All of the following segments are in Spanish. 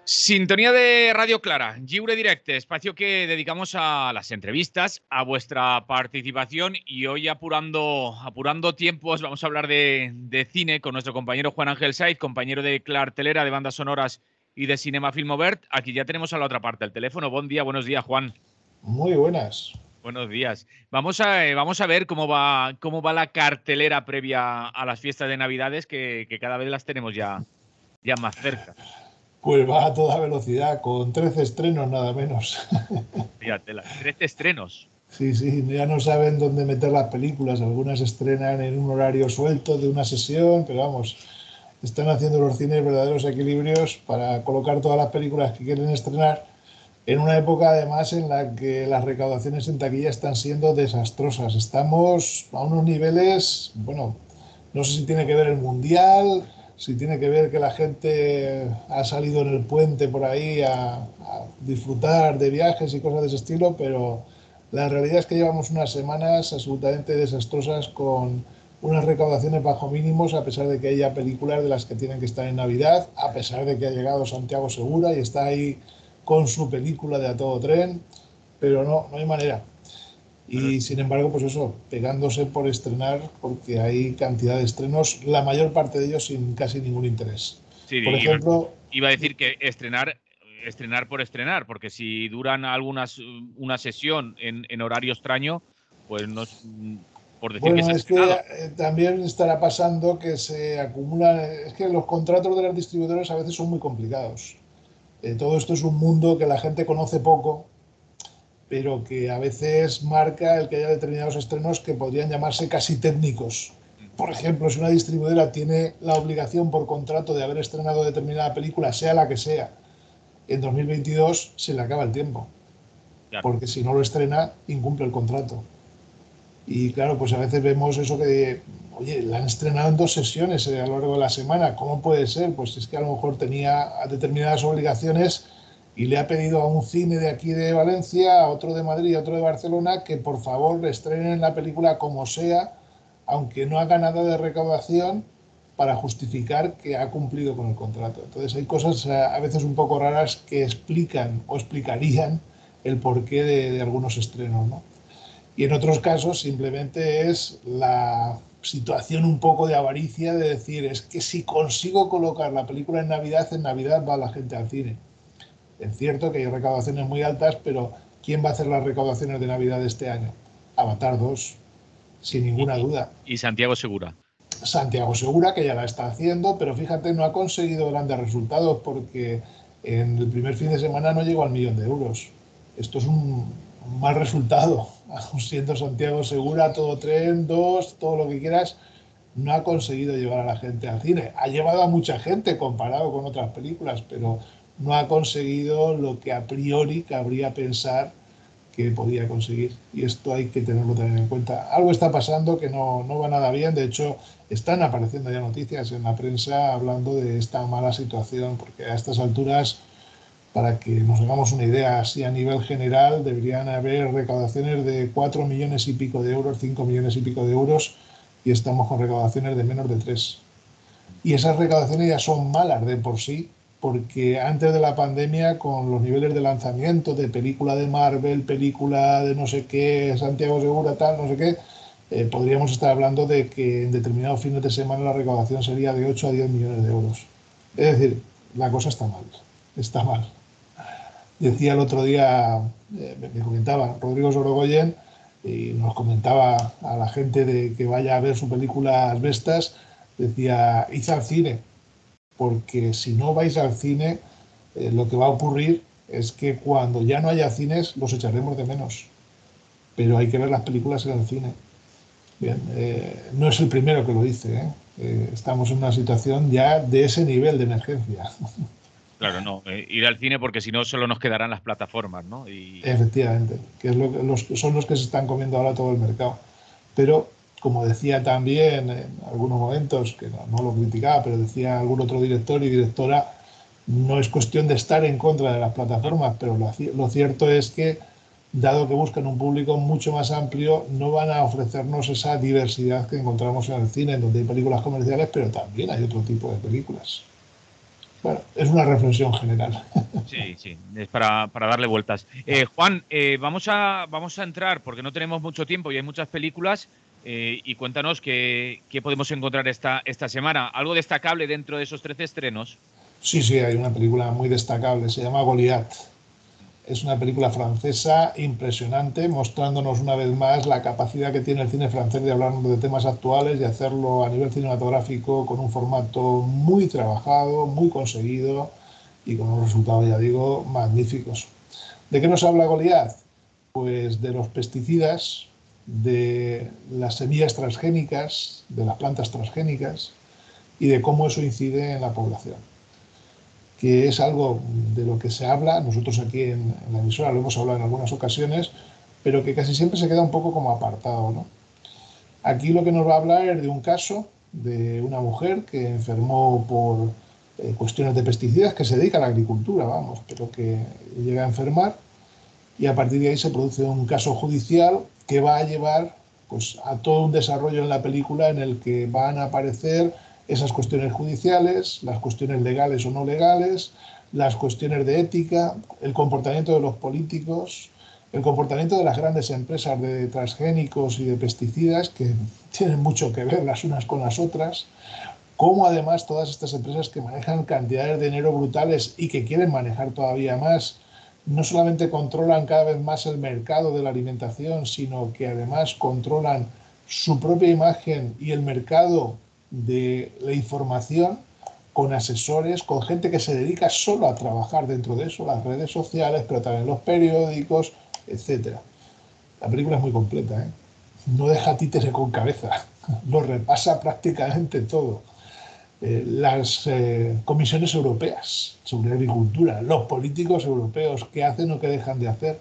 Sintonía de Radio Clara, Lliure Directe, espacio que dedicamos a las entrevistas, a vuestra participación y hoy apurando tiempos vamos a hablar de cine con nuestro compañero Juan Ángel Saiz, compañero de Clartelera, de bandas sonoras y de Cinema Filmovert. Aquí ya tenemos a la otra parte del teléfono. Buen día, buenos días, Juan. Muy buenas. Buenos días. Vamos a ver cómo va la cartelera previa a las fiestas de Navidades, que cada vez las tenemos ya más cerca. Pues va a toda velocidad, con 13 estrenos nada menos. Fíjate, 13 estrenos. Sí, ya no saben dónde meter las películas. Algunas estrenan en un horario suelto de una sesión, pero vamos, están haciendo los cines verdaderos equilibrios para colocar todas las películas que quieren estrenar en una época además en la que las recaudaciones en taquilla están siendo desastrosas. Estamos a unos niveles, bueno, no sé si tiene que ver el Mundial, si tiene que ver que la gente ha salido en el puente por ahí a disfrutar de viajes y cosas de ese estilo, pero la realidad es que llevamos unas semanas absolutamente desastrosas con unas recaudaciones bajo mínimos, a pesar de que haya películas de las que tienen que estar en Navidad, a pesar de que ha llegado Santiago Segura y está ahí con su película de A Todo Tren, pero no hay manera. Y sin embargo, pues eso, pegándose por estrenar, porque hay cantidad de estrenos, la mayor parte de ellos sin casi ningún interés. Sí, por ejemplo, iba a decir que estrenar por estrenar, porque si duran una sesión en horario extraño, pues no es por decir bueno, que se ha es que estrenado. también estará pasando que se acumulan, es que los contratos de los distribuidores a veces son muy complicados. Todo esto es un mundo que la gente conoce poco, pero que a veces marca el que haya determinados estrenos que podrían llamarse casi técnicos. Por ejemplo, si una distribuidora tiene la obligación por contrato de haber estrenado determinada película, sea la que sea, en 2022 se le acaba el tiempo, Claro. porque si no lo estrena, incumple el contrato. Y claro, pues a veces vemos eso que, oye, la han estrenado en 2 sesiones a lo largo de la semana, ¿cómo puede ser? Pues es que a lo mejor tenía determinadas obligaciones y le ha pedido a un cine de aquí de Valencia, a otro de Madrid, a otro de Barcelona, que por favor estrenen la película como sea, aunque no haga nada de recaudación, para justificar que ha cumplido con el contrato. Entonces hay cosas a veces un poco raras que explican o explicarían el porqué de algunos estrenos, ¿no? Y en otros casos simplemente es la situación un poco de avaricia de decir, es que si consigo colocar la película en Navidad va la gente al cine. Es cierto que hay recaudaciones muy altas, pero ¿quién va a hacer las recaudaciones de Navidad de este año? Avatar 2, sin ninguna duda. Y Santiago Segura. Santiago Segura, que ya la está haciendo, pero fíjate, no ha conseguido grandes resultados porque en el primer fin de semana no llegó al 1.000.000 de euros. Esto es un mal resultado, siendo Santiago Segura, Todo Tren, 2, todo lo que quieras, no ha conseguido llevar a la gente al cine. Ha llevado a mucha gente comparado con otras películas, pero no ha conseguido lo que a priori cabría pensar que podía conseguir. Y esto hay que tenerlo también en cuenta. Algo está pasando que no va nada bien. De hecho, están apareciendo ya noticias en la prensa hablando de esta mala situación, porque a estas alturas, para que nos hagamos una idea, así a nivel general, deberían haber recaudaciones de 4 millones y pico de euros, 5 millones y pico de euros, y estamos con recaudaciones de menos de 3. Y esas recaudaciones ya son malas de por sí, porque antes de la pandemia, con los niveles de lanzamiento de película de Marvel, película de no sé qué, Santiago Segura, tal, no sé qué, podríamos estar hablando de que en determinados fines de semana la recaudación sería de 8 a 10 millones de euros. Es decir, la cosa está mal, está mal. Decía el otro día, me comentaba Rodrigo Sorogoyen, y nos comentaba a la gente de que vaya a ver su película Asbestas, decía, id al cine, porque si no vais al cine, lo que va a ocurrir es que cuando ya no haya cines, los echaremos de menos. Pero hay que ver las películas en el cine. Bien, no es el primero que lo dice, ¿eh? Estamos en una situación ya de ese nivel de emergencia. Claro, no, ir al cine porque si no solo nos quedarán las plataformas, ¿no? Efectivamente, que es son los que se están comiendo ahora todo el mercado. Pero, como decía también en algunos momentos, que no lo criticaba, pero decía algún otro director y directora, no es cuestión de estar en contra de las plataformas, pero lo cierto es que, dado que buscan un público mucho más amplio, no van a ofrecernos esa diversidad que encontramos en el cine, en donde hay películas comerciales, pero también hay otro tipo de películas. Bueno, es una reflexión general. Sí, sí, es para darle vueltas. Juan, vamos a entrar, porque no tenemos mucho tiempo y hay muchas películas, y cuéntanos qué podemos encontrar esta semana. ¿Algo destacable dentro de esos 13 estrenos? Sí, sí, hay una película muy destacable, se llama Goliat. Es una película francesa impresionante, mostrándonos una vez más la capacidad que tiene el cine francés de hablarnos de temas actuales y hacerlo a nivel cinematográfico con un formato muy trabajado, muy conseguido y con unos resultados, ya digo, magníficos. ¿De qué nos habla Goliat? Pues de los pesticidas, de las semillas transgénicas, de las plantas transgénicas y de cómo eso incide en la población, que es algo de lo que se habla, nosotros aquí en la emisora lo hemos hablado en algunas ocasiones, pero que casi siempre se queda un poco como apartado, ¿no? Aquí lo que nos va a hablar es de un caso de una mujer que enfermó por cuestiones de pesticidas, que se dedica a la agricultura, vamos, pero que llega a enfermar y a partir de ahí se produce un caso judicial que va a llevar pues, a todo un desarrollo en la película en el que van a aparecer esas cuestiones judiciales, las cuestiones legales o no legales, las cuestiones de ética, el comportamiento de los políticos, el comportamiento de las grandes empresas de transgénicos y de pesticidas que tienen mucho que ver las unas con las otras, cómo además todas estas empresas que manejan cantidades de dinero brutales y que quieren manejar todavía más, no solamente controlan cada vez más el mercado de la alimentación, sino que además controlan su propia imagen y el mercado de la información con asesores, con gente que se dedica solo a trabajar dentro de eso, las redes sociales, pero también los periódicos, etcétera. La película es muy completa, ¿eh? No deja títere con cabeza, lo repasa prácticamente todo. Las comisiones europeas sobre agricultura, los políticos europeos, qué hacen o qué dejan de hacer.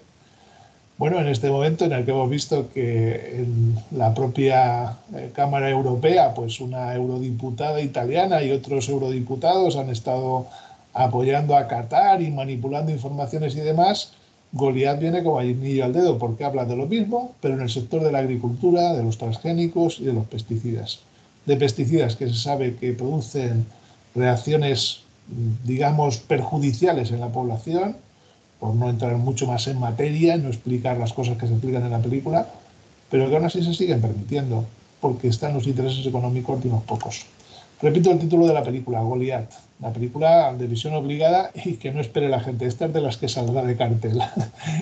Bueno, en este momento en el que hemos visto que en la propia Cámara Europea, pues una eurodiputada italiana y otros eurodiputados han estado apoyando a Qatar y manipulando informaciones y demás, Goliat viene como anillo al dedo porque habla de lo mismo, pero en el sector de la agricultura, de los transgénicos y de los pesticidas. De pesticidas que se sabe que producen reacciones, digamos, perjudiciales en la población, por no entrar mucho más en materia, no explicar las cosas que se explican en la película, pero que aún así se siguen permitiendo, porque están los intereses económicos de unos pocos. Repito el título de la película, Goliat, la película de visión obligada y que no espere la gente. Esta es de las que saldrá de cartel,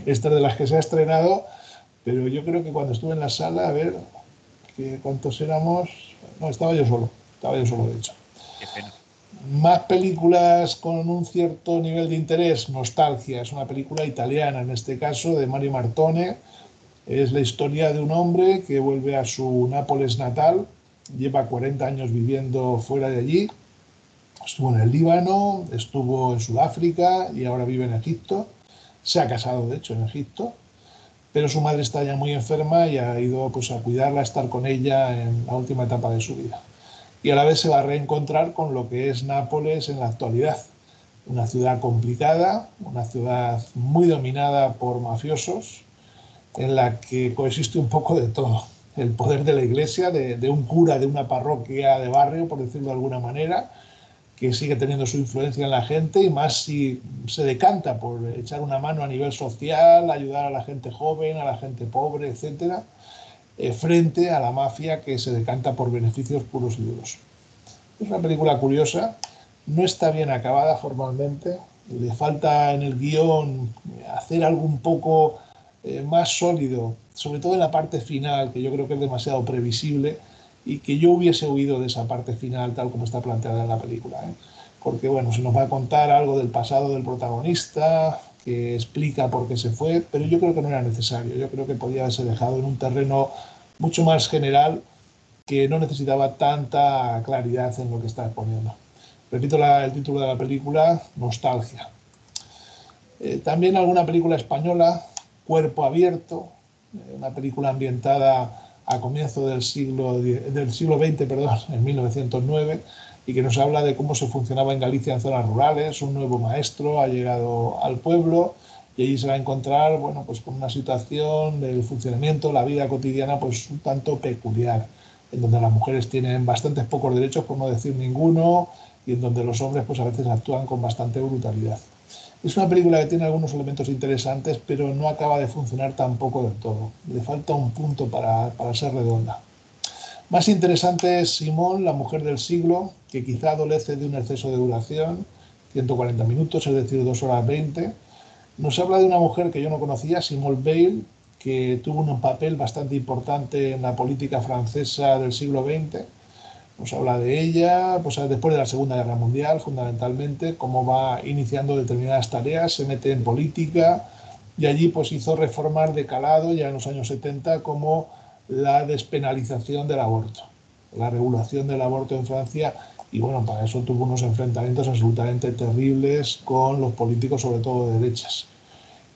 esta es de las que se ha estrenado, pero yo creo que cuando estuve en la sala, a ver, que cuántos éramos, no, estaba yo solo de hecho. Qué pena. Más películas con un cierto nivel de interés, Nostalgia, es una película italiana, en este caso, de Mario Martone. Es la historia de un hombre que vuelve a su Nápoles natal, lleva 40 años viviendo fuera de allí, estuvo en el Líbano, estuvo en Sudáfrica y ahora vive en Egipto. Se ha casado, de hecho, en Egipto, pero su madre está ya muy enferma y ha ido pues, a cuidarla, a estar con ella en la última etapa de su vida. Y a la vez se va a reencontrar con lo que es Nápoles en la actualidad. Una ciudad complicada, una ciudad muy dominada por mafiosos, en la que coexiste un poco de todo. El poder de la iglesia, de un cura de una parroquia de barrio, por decirlo de alguna manera, que sigue teniendo su influencia en la gente y más si se decanta por echar una mano a nivel social, ayudar a la gente joven, a la gente pobre, etcétera, frente a la mafia que se decanta por beneficios puros y duros. Es una película curiosa, no está bien acabada formalmente, le falta en el guión hacer algo un poco más sólido, sobre todo en la parte final, que yo creo que es demasiado previsible y que yo hubiese huido de esa parte final tal como está planteada en la película, ¿eh? Porque bueno, se nos va a contar algo del pasado del protagonista, que explica por qué se fue, pero yo creo que no era necesario, yo creo que podía haberse dejado en un terreno mucho más general que no necesitaba tanta claridad en lo que está exponiendo. Repito el título de la película, Nostalgia. También alguna película española, Cuerpo Abierto, una película ambientada a comienzo del siglo XX, perdón, en 1909, y que nos habla de cómo se funcionaba en Galicia en zonas rurales. Un nuevo maestro ha llegado al pueblo y allí se va a encontrar, bueno, pues con una situación del funcionamiento, la vida cotidiana, pues un tanto peculiar, en donde las mujeres tienen bastantes pocos derechos, por no decir ninguno, y en donde los hombres pues a veces actúan con bastante brutalidad. Es una película que tiene algunos elementos interesantes, pero no acaba de funcionar tampoco del todo. Le falta un punto para ser redonda. Más interesante es Simón, la mujer del siglo, que quizá adolece de un exceso de duración, 140 minutos, es decir, 2 horas 20. Nos habla de una mujer que yo no conocía, Simone Veil, que tuvo un papel bastante importante en la política francesa del siglo XX. Nos habla de ella, pues después de la Segunda Guerra Mundial, fundamentalmente, cómo va iniciando determinadas tareas, se mete en política y allí pues hizo reformas de calado ya en los años 70 como la despenalización del aborto, la regulación del aborto en Francia, y bueno, para eso tuvo unos enfrentamientos absolutamente terribles con los políticos, sobre todo de derechas.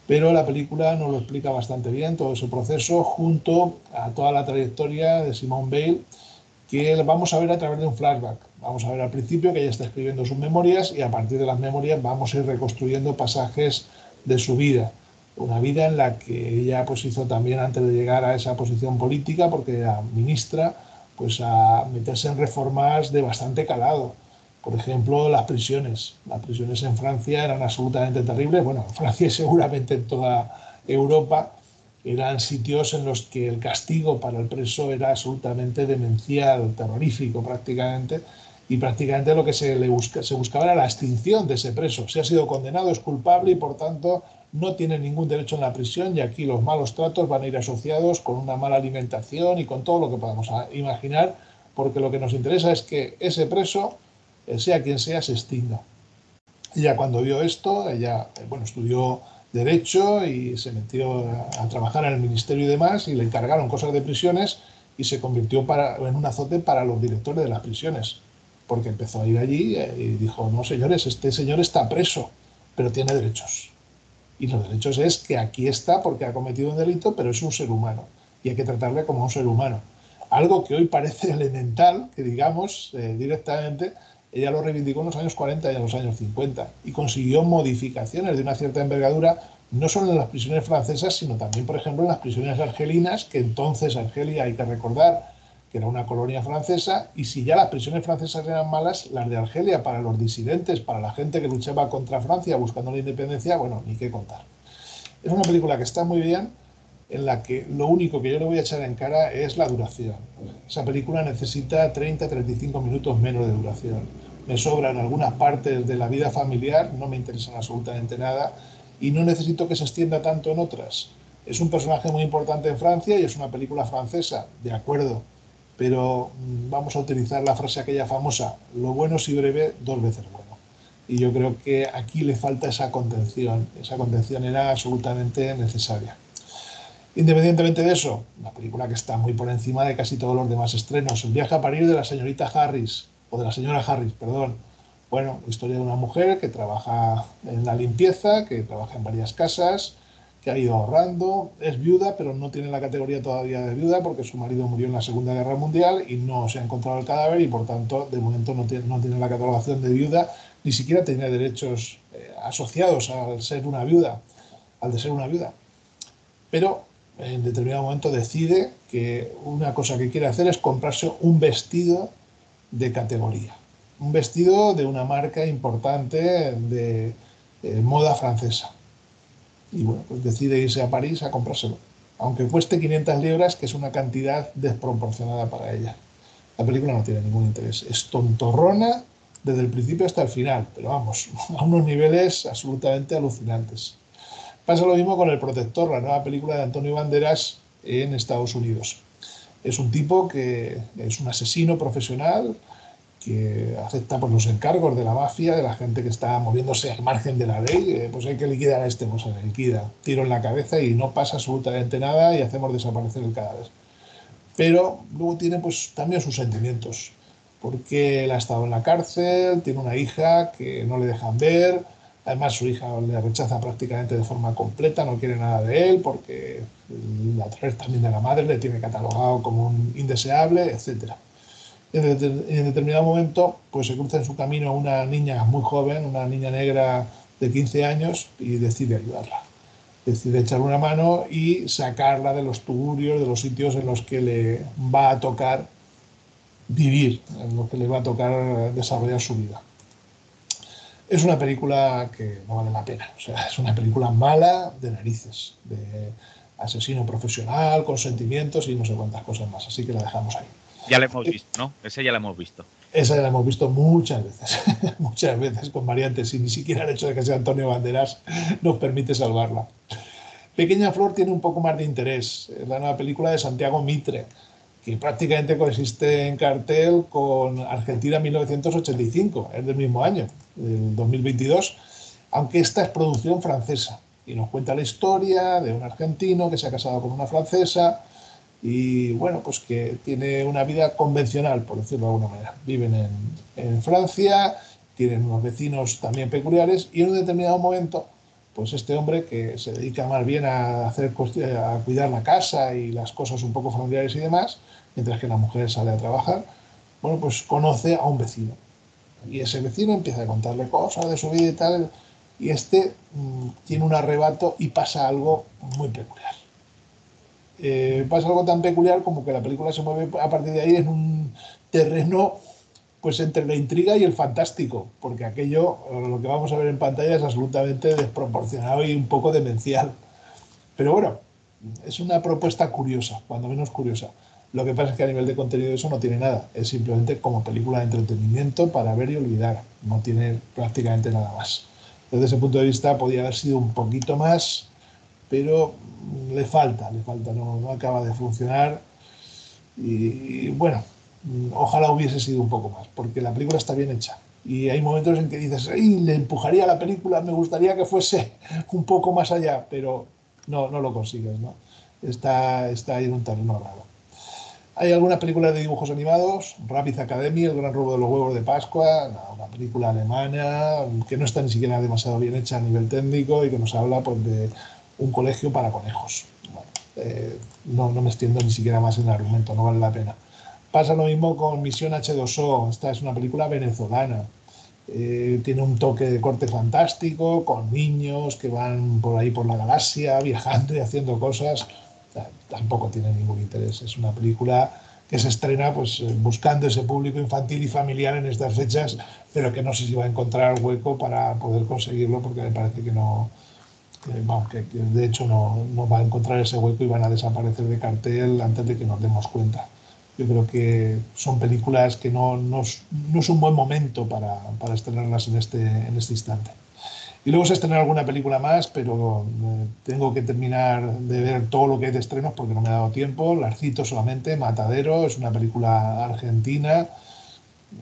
Pero la película nos lo explica bastante bien, todo ese proceso, junto a toda la trayectoria de Simone Veil, que vamos a ver a través de un flashback. Vamos a ver al principio que ella está escribiendo sus memorias y a partir de las memorias vamos a ir reconstruyendo pasajes de su vida. Una vida en la que ella pues hizo también, antes de llegar a esa posición política, porque era ministra, pues a meterse en reformas de bastante calado. Por ejemplo, las prisiones. Las prisiones en Francia eran absolutamente terribles. Bueno, en Francia y seguramente en toda Europa eran sitios en los que el castigo para el preso era absolutamente demencial, terrorífico prácticamente, y prácticamente lo que se buscaba era la extinción de ese preso. Si ha sido condenado es culpable y por tanto no tiene ningún derecho en la prisión, y aquí los malos tratos van a ir asociados con una mala alimentación y con todo lo que podamos imaginar, porque lo que nos interesa es que ese preso, sea quien sea, se extinga. Ella cuando vio esto, ella bueno, estudió Derecho y se metió a trabajar en el ministerio y demás, y le encargaron cosas de prisiones y se convirtió en un azote para los directores de las prisiones, porque empezó a ir allí y dijo, no señores, este señor está preso, pero tiene derechos. Y los derechos es que aquí está porque ha cometido un delito, pero es un ser humano y hay que tratarle como a un ser humano. Algo que hoy parece elemental, que digamos directamente, ella lo reivindicó en los años 40 y en los años 50 y consiguió modificaciones de una cierta envergadura, no solo en las prisiones francesas, sino también, por ejemplo, en las prisiones argelinas, que entonces Argelia, hay que recordar, que era una colonia francesa, y si ya las prisiones francesas eran malas, las de Argelia para los disidentes, para la gente que luchaba contra Francia buscando la independencia, bueno, ni qué contar. Es una película que está muy bien, en la que lo único que yo le voy a echar en cara es la duración. Esa película necesita 30-35 minutos menos de duración. Me sobran algunas partes de la vida familiar, no me interesan absolutamente nada, y no necesito que se extienda tanto en otras. Es un personaje muy importante en Francia y es una película francesa, de acuerdo, pero vamos a utilizar la frase aquella famosa, lo bueno si breve, 2 veces bueno. Y yo creo que aquí le falta esa contención era absolutamente necesaria. Independientemente de eso, una película que está muy por encima de casi todos los demás estrenos. El viaje a París de la señorita Harris, o de la señora Harris, perdón. Bueno, historia de una mujer que trabaja en la limpieza, que trabaja en varias casas, que ha ido ahorrando, es viuda, pero no tiene la categoría todavía de viuda porque su marido murió en la Segunda Guerra Mundial y no se ha encontrado el cadáver y por tanto de momento no tiene la catalogación de viuda, ni siquiera tiene derechos asociados al ser una viuda, al de ser una viuda. Pero en determinado momento decide que una cosa que quiere hacer es comprarse un vestido de categoría, un vestido de una marca importante de moda francesa. Y bueno, pues decide irse a París a comprárselo, aunque cueste 500 libras, que es una cantidad desproporcionada para ella. La película no tiene ningún interés, es tontorrona desde el principio hasta el final, pero vamos, a unos niveles absolutamente alucinantes. Pasa lo mismo con El Protector, la nueva película de Antonio Banderas en Estados Unidos. Es un tipo que es un asesino profesional que acepta pues, los encargos de la mafia, de la gente que está moviéndose al margen de la ley. Pues hay que liquidar a este, pues se liquida, tiro en la cabeza y no pasa absolutamente nada y hacemos desaparecer el cadáver. Pero luego tiene pues también sus sentimientos, porque él ha estado en la cárcel, tiene una hija que no le dejan ver, además su hija le rechaza prácticamente de forma completa, no quiere nada de él porque a través también de la madre le tiene catalogado como un indeseable, etc. En determinado momento pues se cruza en su camino una niña muy joven, una niña negra de 15 años y decide ayudarla. Decide echarle una mano y sacarla de los tugurios, de los sitios en los que le va a tocar vivir, en los que le va a tocar desarrollar su vida. Es una película que no vale la pena. O sea, es una película mala de narices, de asesino profesional, con sentimientos y no sé cuántas cosas más. Así que la dejamos ahí. Ya la hemos visto, ¿no? Esa ya la hemos visto. Esa ya la hemos visto muchas veces, muchas veces con variantes y ni siquiera el hecho de que sea Antonio Banderas nos permite salvarla. Pequeña Flor tiene un poco más de interés. Es la nueva película de Santiago Mitre, que prácticamente coexiste en cartel con Argentina 1985, es del mismo año, del 2022, aunque esta es producción francesa y nos cuenta la historia de un argentino que se ha casado con una francesa y bueno, pues que tiene una vida convencional, por decirlo de alguna manera. Viven en Francia, tienen unos vecinos también peculiares y en un determinado momento, pues este hombre que se dedica más bien a cuidar la casa y las cosas un poco familiares y demás, mientras que la mujer sale a trabajar, bueno, pues conoce a un vecino. Y ese vecino empieza a contarle cosas de su vida y tal, y este tiene un arrebato y pasa algo muy peculiar. Pasa algo tan peculiar como que la película se mueve a partir de ahí en un terreno pues entre la intriga y el fantástico, porque aquello, lo que vamos a ver en pantalla es absolutamente desproporcionado y un poco demencial. Pero bueno, es una propuesta curiosa, cuando menos curiosa. Lo que pasa es que a nivel de contenido eso no tiene nada, es simplemente como película de entretenimiento para ver y olvidar, no tiene prácticamente nada más. Desde ese punto de vista podría haber sido un poquito más, pero le falta, no acaba de funcionar y bueno, ojalá hubiese sido un poco más, porque la película está bien hecha. Y hay momentos en que dices, ¡ay! Le empujaría a la película, me gustaría que fuese un poco más allá, pero no lo consigues, ¿no? Está ahí en un terreno raro. Hay algunas películas de dibujos animados, Rapid Academy, El gran robo de los huevos de Pascua, una película alemana que no está ni siquiera demasiado bien hecha a nivel técnico y que nos habla pues, de un colegio para conejos. Bueno, no me extiendo ni siquiera más en el argumento, no vale la pena. Pasa lo mismo con Misión H2O, esta es una película venezolana. Tiene un toque de corte fantástico, con niños que van por ahí por la galaxia, viajando y haciendo cosas. Tampoco tiene ningún interés. Es una película que se estrena pues, buscando ese público infantil y familiar en estas fechas, pero que no sé si va a encontrar hueco para poder conseguirlo, porque me parece que no, que de hecho no va a encontrar ese hueco y van a desaparecer de cartel antes de que nos demos cuenta. Yo creo que son películas que no es un buen momento para estrenarlas en este instante. Y luego se estrena alguna película más, pero tengo que terminar de ver todo lo que hay de estrenos porque no me ha dado tiempo. Las cito solamente. Matadero es una película argentina.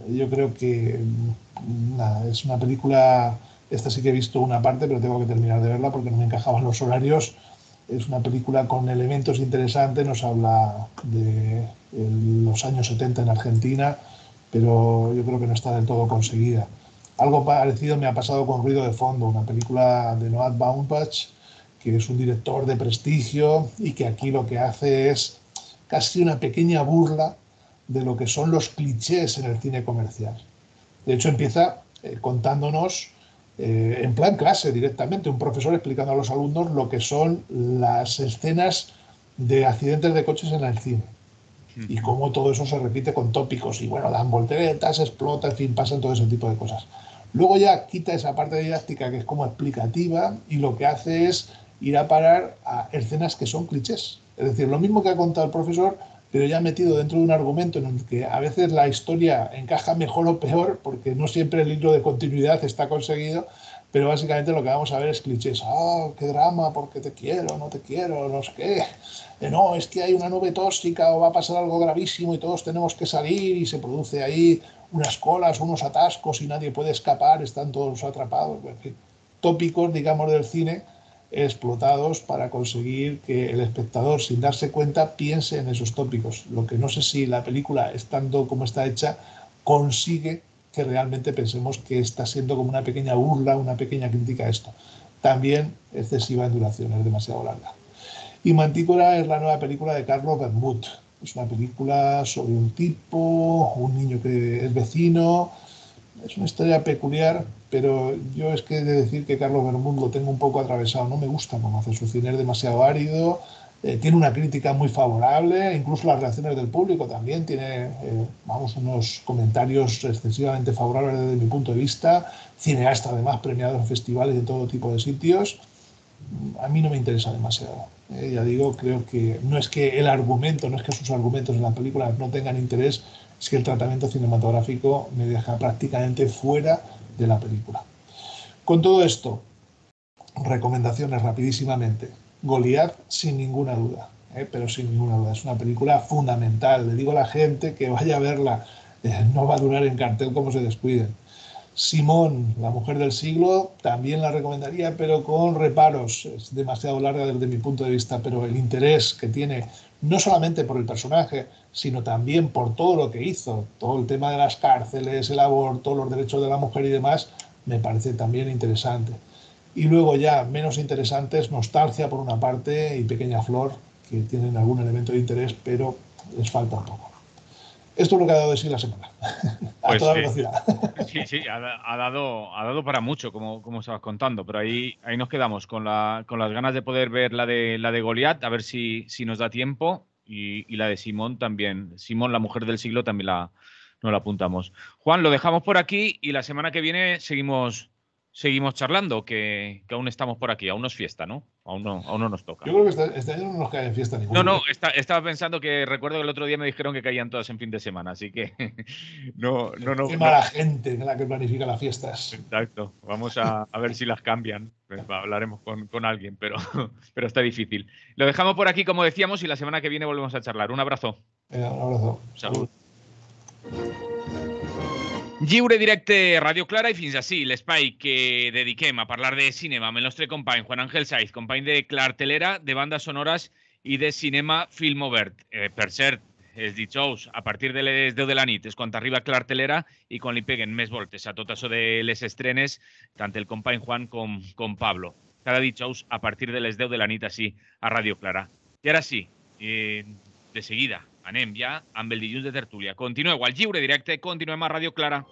Yo creo que nada, es una película, esta sí que he visto una parte, pero tengo que terminar de verla porque no me encajaban los horarios. Es una película con elementos interesantes, nos habla de los años 70 en Argentina, pero yo creo que no está del todo conseguida. Algo parecido me ha pasado con Ruido de Fondo, una película de Noah Baumbach, que es un director de prestigio y que aquí lo que hace es casi una pequeña burla de lo que son los clichés en el cine comercial. De hecho, empieza contándonos en plan clase directamente, un profesor explicando a los alumnos lo que son las escenas de accidentes de coches en el cine y cómo todo eso se repite con tópicos y bueno, dan volteretas, explota, en fin, pasan todo ese tipo de cosas. Luego ya quita esa parte didáctica que es como explicativa y lo que hace es ir a parar a escenas que son clichés. Es decir, lo mismo que ha contado el profesor, pero ya metido dentro de un argumento en el que a veces la historia encaja mejor o peor, porque no siempre el hilo de continuidad está conseguido, pero básicamente lo que vamos a ver es clichés. ¡Ah, qué drama! Porque te quiero, no sé qué. No, es que hay una nube tóxica o va a pasar algo gravísimo y todos tenemos que salir y se produce ahí unas colas, unos atascos y nadie puede escapar, están todos atrapados. En fin, tópicos, digamos, del cine explotados para conseguir que el espectador, sin darse cuenta, piense en esos tópicos. Lo que no sé si la película, estando como está hecha, consigue que realmente pensemos que está siendo como una pequeña burla, una pequeña crítica a esto. También excesiva en duración, es demasiado larga. Y Mantícora es la nueva película de Carlos Bermud. Es una película sobre un tipo, un niño que es vecino. Es una historia peculiar, pero yo es que he de decir que Carlos Bermud lo tengo un poco atravesado. No me gusta cómo hace su cine, es demasiado árido, tiene una crítica muy favorable, incluso las reacciones del público también tiene, unos comentarios excesivamente favorables desde mi punto de vista, cineasta además premiado en festivales y en todo tipo de sitios. A mí no me interesa demasiado. Ya digo, creo que no es que el argumento, no es que sus argumentos en la película no tengan interés, es que el tratamiento cinematográfico me deja prácticamente fuera de la película. Con todo esto, recomendaciones rapidísimamente. Goliath, sin ninguna duda, pero sin ninguna duda. Es una película fundamental. Le digo a la gente que vaya a verla. No va a durar en cartel como se descuiden. Simón, la mujer del siglo, también la recomendaría, pero con reparos. Es demasiado larga desde mi punto de vista, pero el interés que tiene, no solamente por el personaje, sino también por todo lo que hizo, todo el tema de las cárceles, el aborto, los derechos de la mujer y demás, me parece también interesante. Y luego ya menos interesantes, Nostalgia por una parte y Pequeña Flor, que tienen algún elemento de interés, pero les falta un poco. Esto es lo que ha dado de sí la semana, a Pues toda velocidad. sí, ha dado para mucho, como estabas contando, pero ahí nos quedamos con las ganas de poder ver la de Goliat, a ver si nos da tiempo, y la de Simón también. Simón, la mujer del siglo, también nos la apuntamos. Juan, lo dejamos por aquí y la semana que viene seguimos charlando, que aún estamos por aquí, aún no es fiesta, ¿no? Aún no nos toca. Yo creo que este año no nos cae en fiesta ninguna. No, estaba pensando que recuerdo que el otro día me dijeron que caían todas en fin de semana, así que no. Qué mala gente la que planifica las fiestas. Exacto, vamos a ver si las cambian. Hablaremos con alguien, pero está difícil. Lo dejamos por aquí, como decíamos, y la semana que viene volvemos a charlar. Un abrazo. Un abrazo. Salud. Lliure directe Radio Clara i fins ací l'espai que dediquem a parlar de cinema amb el nostre company Juan Ángel Saiz, company de cartelera, de bandes sonores i de cinema film obert. Per cert, els dijous, a partir de les 10 de la nit, és quan arriba cartelera i quan li peguen més voltes a tot això de les estrenes, tant el company Juan com Pablo. Cada dijous, a partir de les 10 de la nit, així, a Radio Clara. I ara sí, de seguida, anem ja amb el dilluns de tertúlia. Continueu al Lliure Directe, continuem a Radio Clara.